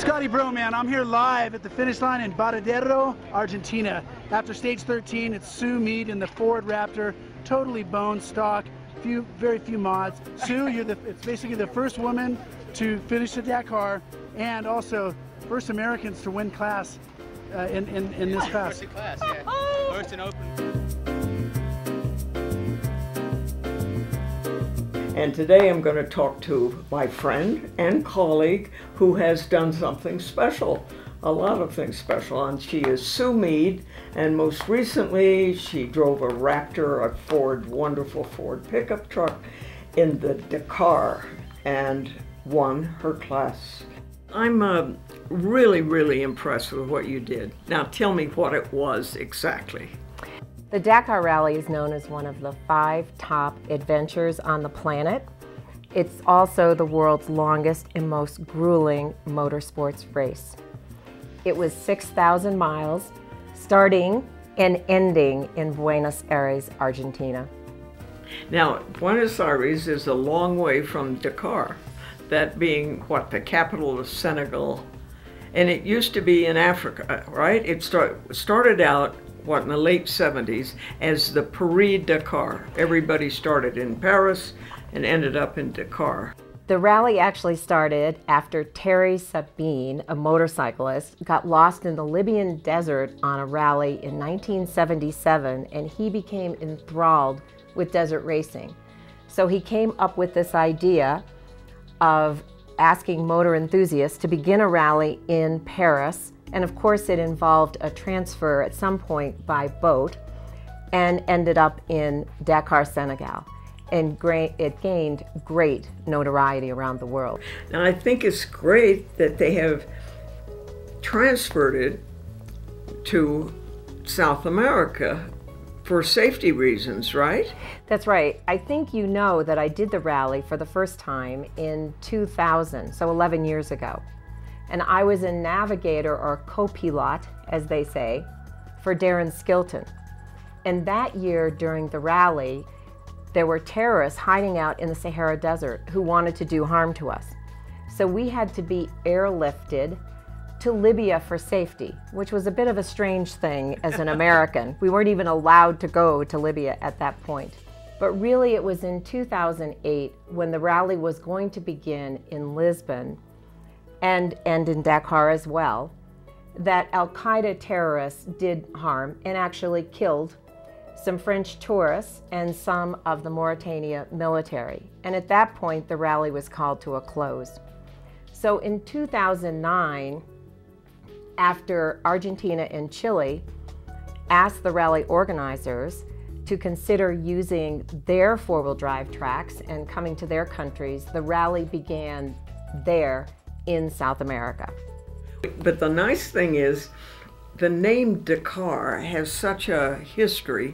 Scotty Bro, man, I'm here live at the finish line in Baradero, Argentina. After stage 13, it's Sue Mead in the Ford Raptor, totally bone stock, very few mods. Sue, it's basically the first woman to finish the Dakar, and also first Americans to win class in this class. First in class, yeah. First in open. And today I'm going to talk to my friend and colleague who has done something special, a lot of things special. And she is Sue Mead, and most recently she drove a Raptor, a wonderful Ford pickup truck in the Dakar and won her class. I'm really impressed with what you did. Now tell me what it was exactly. The Dakar Rally is known as one of the 5 top adventures on the planet. It's also the world's longest and most grueling motorsports race. It was 6,000 miles, starting and ending in Buenos Aires, Argentina. Now, Buenos Aires is a long way from Dakar, that being, what, the capital of Senegal. And it used to be in Africa, right? It started out, what, in the late 70s as the Paris-Dakar. Everybody started in Paris and ended up in Dakar. The rally actually started after Terry Sabine, a motorcyclist, got lost in the Libyan desert on a rally in 1977, and he became enthralled with desert racing. So he came up with this idea of asking motor enthusiasts to begin a rally in Paris. And of course it involved a transfer at some point by boat and ended up in Dakar, Senegal. And it gained great notoriety around the world. Now I think it's great that they have transferred it to South America for safety reasons, right? That's right. I think you know that I did the rally for the first time in 2000, so 11 years ago. And I was a navigator, or co-pilot, as they say, for Darren Skilton. And that year during the rally, there were terrorists hiding out in the Sahara Desert who wanted to do harm to us. So we had to be airlifted to Libya for safety, which was a bit of a strange thing as an American. We weren't even allowed to go to Libya at that point. But really it was in 2008 when the rally was going to begin in Lisbon and in Dakar as well, that Al-Qaeda terrorists did harm and actually killed some French tourists and some of the Mauritania military. And at that point, the rally was called to a close. So in 2009, after Argentina and Chile asked the rally organizers to consider using their four-wheel drive tracks and coming to their countries, the rally began there in South America. But the nice thing is, the name Dakar has such a history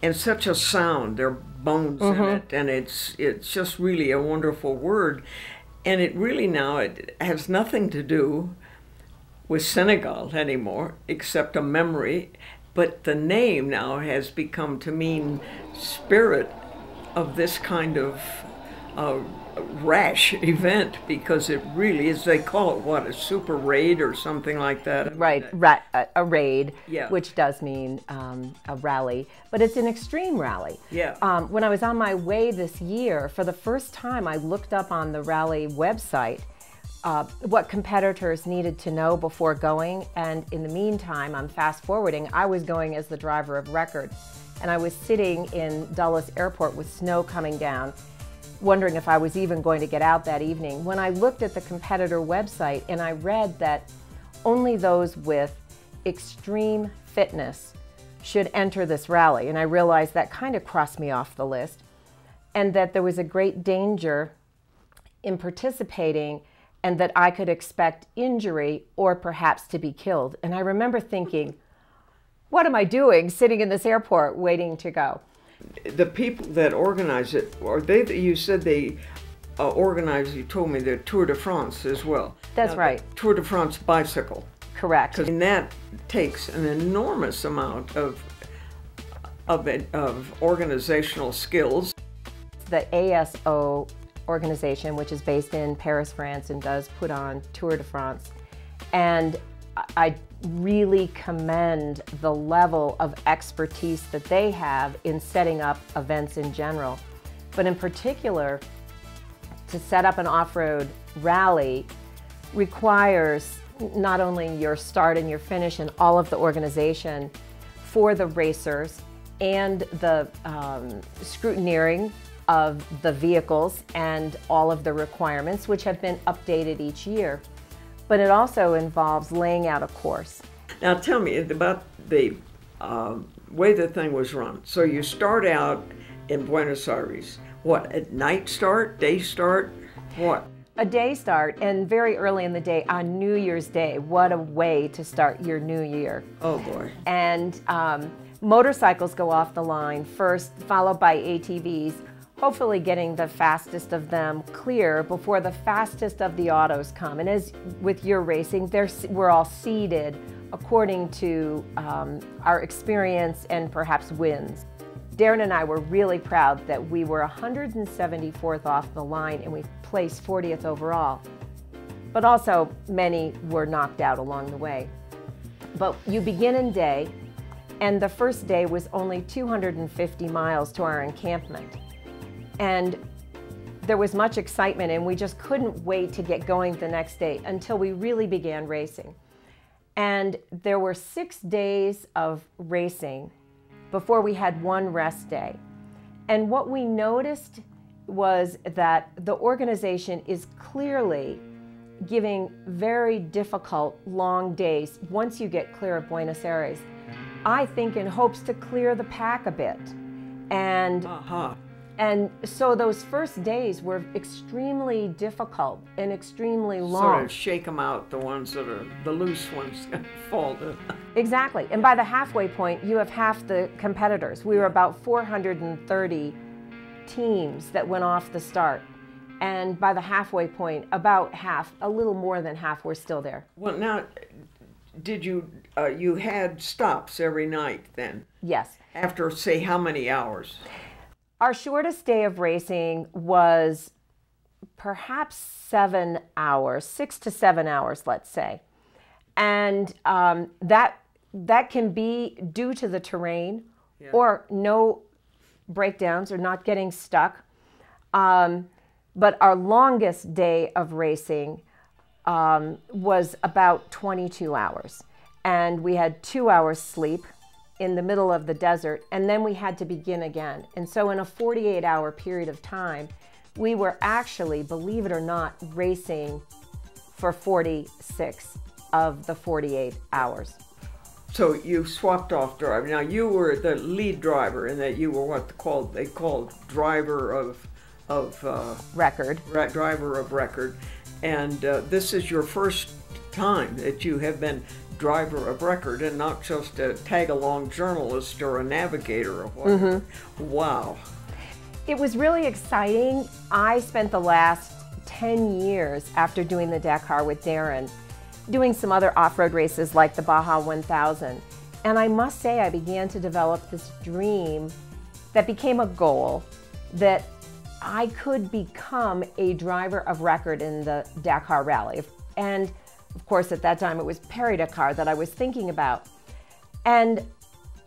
and such a sound. There are bones in it, and it's just really a wonderful word. And it really now, it has nothing to do with Senegal anymore, except a memory. But the name now has become to mean spirit of this kind of rash event, because it really is, they call it, what, a super raid or something like that? Right, a raid, yeah. Which does mean a rally, but it's an extreme rally. Yeah. When I was on my way this year, for the first time, I looked up on the rally website what competitors needed to know before going, and in the meantime, I'm fast forwarding, I was going as the driver of record, and I was sitting in Dulles Airport with snow coming down, wondering if I was even going to get out that evening, when I looked at the competitor website and I read that only those with extreme fitness should enter this rally. And I realized that kind of crossed me off the list, and that there was a great danger in participating, and that I could expect injury or perhaps to be killed. And I remember thinking, what am I doing sitting in this airport waiting to go? The people that organize it, or you said they organize, you told me, the Tour de France as well. That's now, right. Tour de France bicycle. Correct. And that takes an enormous amount of organizational skills. The ASO organization, which is based in Paris, France, and does put on Tour de France, And I really commend the level of expertise that they have in setting up events in general. But in particular, to set up an off-road rally requires not only your start and your finish and all of the organization for the racers and the scrutineering of the vehicles and all of the requirements, which have been updated each year. But it also involves laying out a course. Now tell me about the way the thing was run. So you start out in Buenos Aires. What, at night start, day start, what? A day start, and very early in the day, on New Year's Day. What a way to start your new year. Oh boy. And motorcycles go off the line first, followed by ATVs, hopefully getting the fastest of them clear before the fastest of the autos come. And as with your racing, we're all seeded according to our experience and perhaps wins. Darren and I were really proud that we were 174th off the line and we placed 40th overall. But also many were knocked out along the way. But you begin in day, and the first day was only 250 miles to our encampment. And there was much excitement and we just couldn't wait to get going the next day until we really began racing. And there were 6 days of racing before we had one rest day. And what we noticed was that the organization is clearly giving very difficult long days once you get clear of Buenos Aires. I think in hopes to clear the pack a bit. And And so those first days were extremely difficult and extremely long. Sort of shake them out, the ones that are, the loose ones fall to. Exactly. And by the halfway point, you have half the competitors. We were about 430 teams that went off the start. And by the halfway point, about half, a little more than half, were still there. Well, now, did you, you had stops every night then? Yes. After, say, how many hours? Our shortest day of racing was perhaps 7 hours, 6 to 7 hours, let's say. And that can be due to the terrain, yeah, or no breakdowns or not getting stuck. But our longest day of racing was about 22 hours. And we had 2 hours sleep in the middle of the desert, and then we had to begin again. And so in a 48-hour period of time, we were actually, believe it or not, racing for 46 of the 48 hours. So you swapped off driver. Now you were the lead driver, and that you were what they called driver of record. Driver of record. And this is your first time that you have been driver of record and not just a tag-along journalist or a navigator or whatever. Mm-hmm. Wow. It was really exciting. I spent the last 10 years after doing the Dakar with Darren doing some other off-road races like the Baja 1000. And I must say I began to develop this dream that became a goal that I could become a driver of record in the Dakar Rally. And of course, at that time, it was Paris-Dakar that I was thinking about. And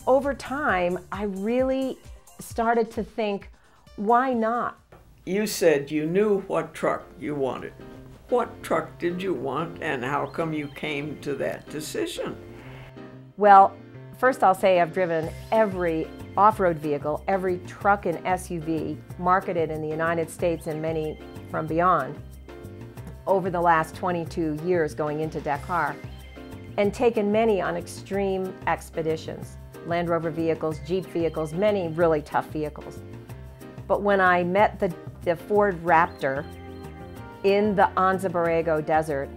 over time, I really started to think, why not? You said you knew what truck you wanted. What truck did you want, and how come you came to that decision? Well, first I'll say I've driven every off-road vehicle, every truck and SUV marketed in the United States and many from beyond over the last 22 years going into Dakar, and taken many on extreme expeditions. Land Rover vehicles, Jeep vehicles, many really tough vehicles. But when I met the Ford Raptor in the Anza Borrego desert,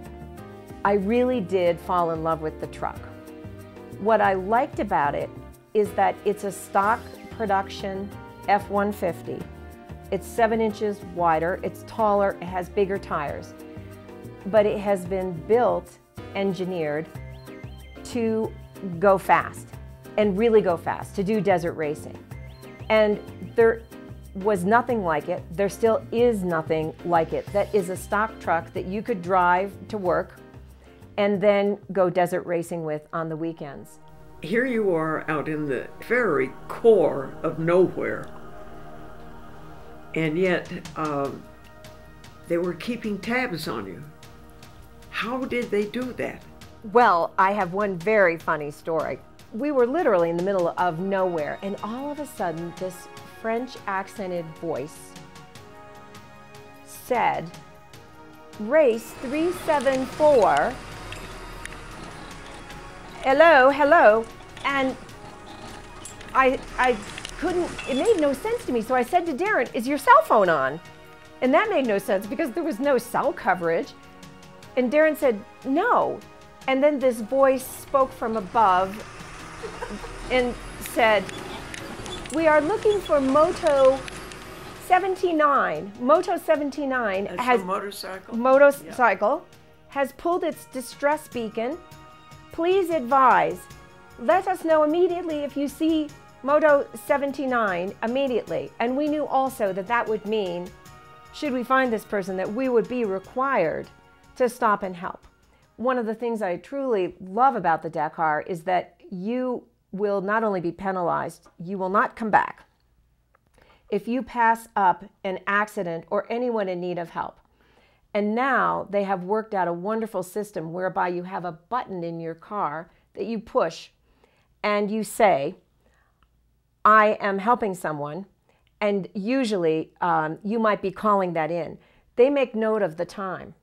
I really did fall in love with the truck. What I liked about it is that it's a stock production F-150. It's 7 inches wider, it's taller, it has bigger tires. But it has been built, engineered to go fast, and really go fast, to do desert racing. And there was nothing like it, there still is nothing like it, that is a stock truck that you could drive to work and then go desert racing with on the weekends. Here you are out in the very core of nowhere, and yet they were keeping tabs on you. How did they do that? Well, I have one very funny story. We were literally in the middle of nowhere, and all of a sudden this French accented voice said, "Race 374, hello, hello," and I couldn't, it made no sense to me, so I said to Darren, "Is your cell phone on?" And that made no sense because there was no cell coverage. And Darren said, "No." And then this voice spoke from above and said, "We are looking for Moto 79. Moto 79 has a motorcycle. Motorcycle has pulled its distress beacon. Please advise. Let us know immediately if you see Moto 79 immediately." And we knew also that that would mean, should we find this person, that we would be required to stop and help. One of the things I truly love about the Dakar is that you will not only be penalized, you will not come back if you pass up an accident or anyone in need of help. And now they have worked out a wonderful system whereby you have a button in your car that you push and you say, "I am helping someone," and usually you might be calling that in. They make note of the time.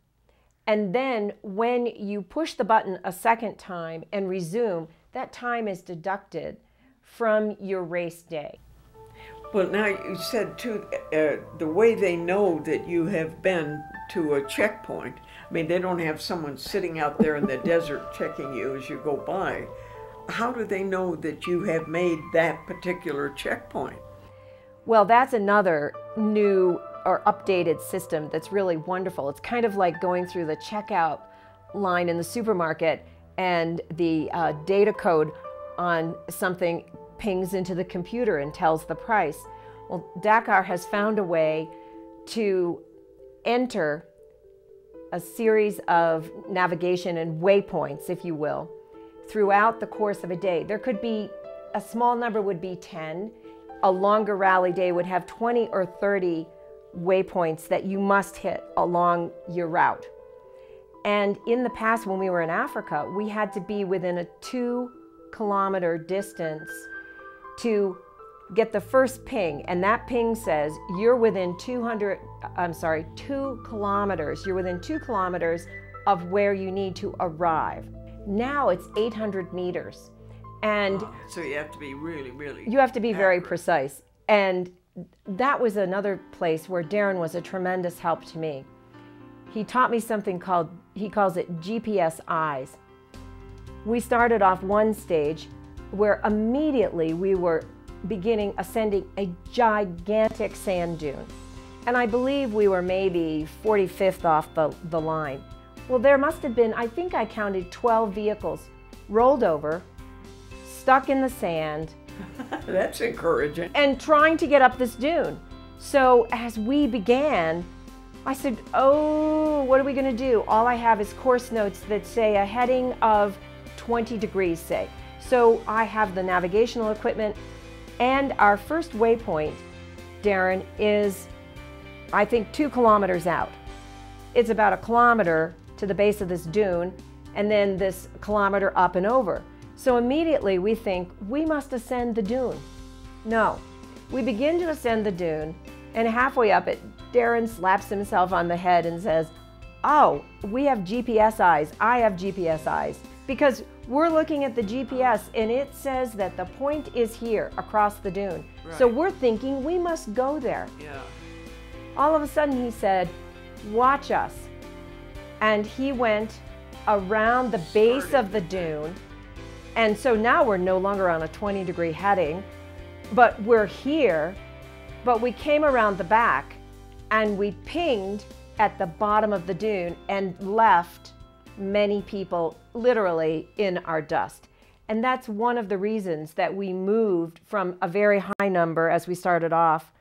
And then when you push the button a second time and resume, that time is deducted from your race day. Well, now you said too, the way they know that you have been to a checkpoint, I mean, they don't have someone sitting out there in the desert checking you as you go by. How do they know that you have made that particular checkpoint? Well, that's another new or updated system that's really wonderful. It's kind of like going through the checkout line in the supermarket and the data code on something pings into the computer and tells the price. Well, Dakar has found a way to enter a series of navigation and waypoints, if you will, throughout the course of a day. There could be, a small number would be 10. A longer rally day would have 20 or 30 waypoints that you must hit along your route. And in the past, when we were in Africa, we had to be within a 2-kilometer distance to get the first ping, and that ping says you're within 2 kilometers. You're within 2 kilometers of where you need to arrive. Now it's 800 meters. And so you have to be really, you have to be very precise. And that was another place where Darren was a tremendous help to me. He taught me something called, he calls it GPS eyes. We started off one stage where immediately we were ascending a gigantic sand dune. And I believe we were maybe 45th off the line. Well, there must have been, I think I counted 12 vehicles rolled over, stuck in the sand. That's encouraging. And trying to get up this dune. So as we began, I said, "Oh, what are we going to do?" All I have is course notes that say a heading of 20 degrees, say. So I have the navigational equipment, and our first waypoint, Darren, is, I think, 2 kilometers out. It's about 1 kilometer to the base of this dune, and then this kilometer up and over. So immediately we think, we must ascend the dune. No, we begin to ascend the dune, and halfway up it, Darren slaps himself on the head and says, "Oh, we have GPS eyes. I have GPS eyes." Because we're looking at the GPS and it says that the point is here across the dune. Right. So we're thinking we must go there. Yeah. All of a sudden he said, "Watch us." And he went around the base of the dune. And so now we're no longer on a 20-degree heading, but we're here, but we came around the back and we pinged at the bottom of the dune and left many people literally in our dust. And that's one of the reasons that we moved from a very high number as we started off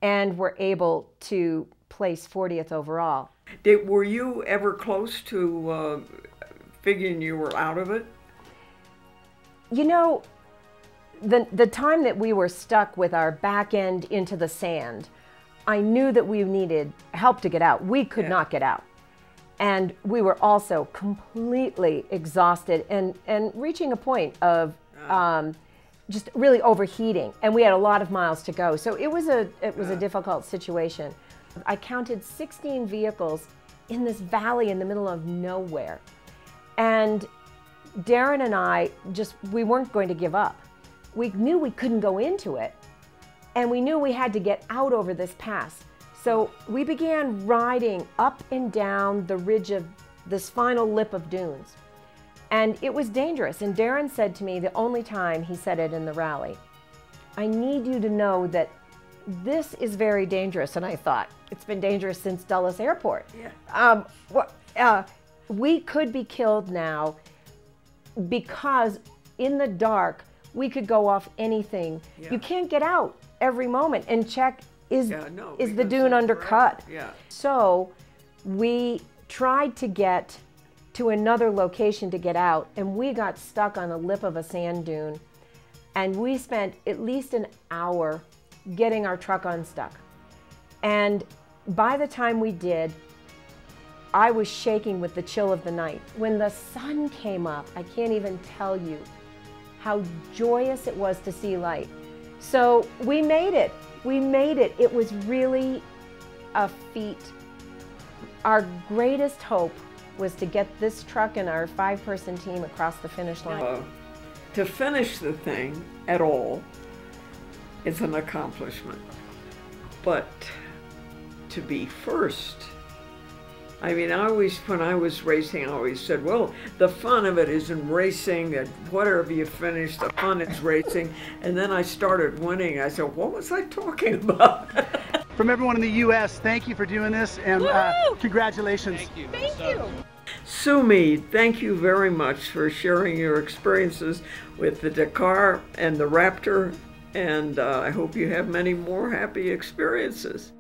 and were able to place 40th overall. Were you ever close to figuring you were out of it? You know, the time that we were stuck with our back end into the sand, I knew that we needed help to get out. We could not get out. And we were also completely exhausted and reaching a point of just really overheating. And we had a lot of miles to go. So it was a difficult situation. I counted 16 vehicles in this valley in the middle of nowhere. And Darren and I we weren't going to give up. We knew we couldn't go into it, and we knew we had to get out over this pass. So we began riding up and down the ridge of this final lip of dunes. And it was dangerous. And Darren said to me, the only time he said it in the rally, "I need you to know that this is very dangerous." And I thought, it's been dangerous since Dulles Airport. We could be killed now because in the dark, we could go off anything. You can't get out every moment and check, is the dune undercut? So we tried to get to another location to get out, and we got stuck on the lip of a sand dune, and we spent at least an hour getting our truck unstuck. And by the time we did, I was shaking with the chill of the night. When the sun came up, I can't even tell you how joyous it was to see light. So we made it. We made it. It was really a feat. Our greatest hope was to get this truck and our 5-person team across the finish line. To finish the thing at all is an accomplishment. But to be first, I mean, when I was racing, I always said, well, the fun of it is in racing, that whatever you finish, the fun is racing. And then I started winning. I said, what was I talking about? From everyone in the U.S., thank you for doing this, and congratulations. Thank you. Thank you. Sue Mead, thank you very much for sharing your experiences with the Dakar and the Raptor, and I hope you have many more happy experiences.